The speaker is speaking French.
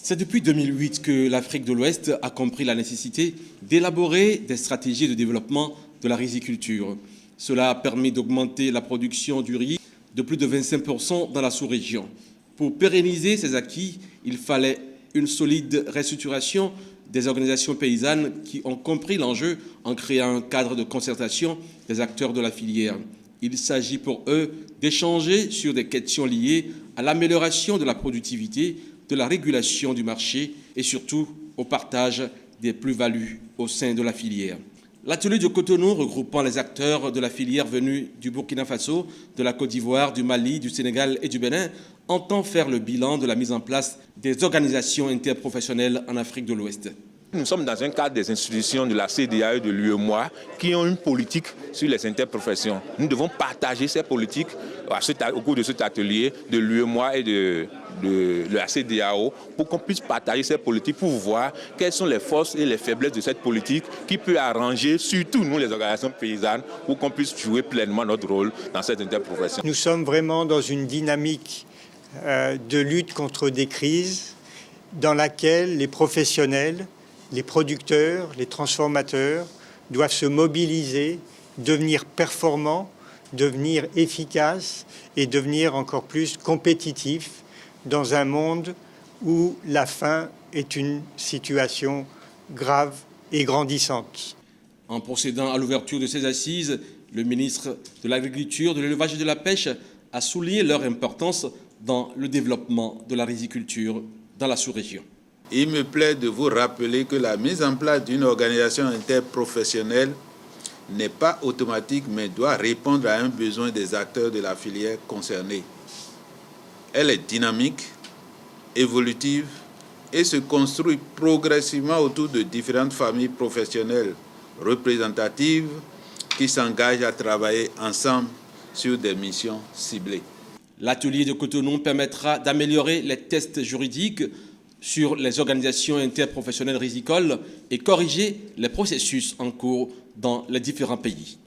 C'est depuis 2008 que l'Afrique de l'Ouest a compris la nécessité d'élaborer des stratégies de développement de la riziculture. Cela a permis d'augmenter la production du riz de plus de 25% dans la sous-région. Pour pérenniser ces acquis, il fallait une solide restructuration des organisations paysannes qui ont compris l'enjeu en créant un cadre de concertation des acteurs de la filière. Il s'agit pour eux d'échanger sur des questions liées à l'amélioration de la productivité, de la régulation du marché et surtout au partage des plus-values au sein de la filière. L'atelier de Cotonou, regroupant les acteurs de la filière venus du Burkina Faso, de la Côte d'Ivoire, du Mali, du Sénégal et du Bénin, entend faire le bilan de la mise en place des organisations interprofessionnelles en Afrique de l'Ouest. Nous sommes dans un cadre des institutions de la CEDEAO et de l'UEMOA qui ont une politique sur les interprofessions. Nous devons partager ces politiques au cours de cet atelier de l'UEMOA et de la CEDEAO pour qu'on puisse partager ces politiques, pour voir quelles sont les forces et les faiblesses de cette politique qui peut arranger, surtout nous les organisations paysannes, pour qu'on puisse jouer pleinement notre rôle dans cette interprofession. Nous sommes vraiment dans une dynamique de lutte contre des crises dans laquelle les professionnels, les producteurs, les transformateurs doivent se mobiliser, devenir performants, devenir efficaces et devenir encore plus compétitifs dans un monde où la faim est une situation grave et grandissante. En procédant à l'ouverture de ces assises, le ministre de l'Agriculture, de l'Élevage et de la Pêche a souligné leur importance dans le développement de la riziculture dans la sous-région. Il me plaît de vous rappeler que la mise en place d'une organisation interprofessionnelle n'est pas automatique, mais doit répondre à un besoin des acteurs de la filière concernée. Elle est dynamique, évolutive et se construit progressivement autour de différentes familles professionnelles représentatives qui s'engagent à travailler ensemble sur des missions ciblées. L'atelier de Cotonou permettra d'améliorer les tests juridiques sur les organisations interprofessionnelles rizicoles et corriger les processus en cours dans les différents pays.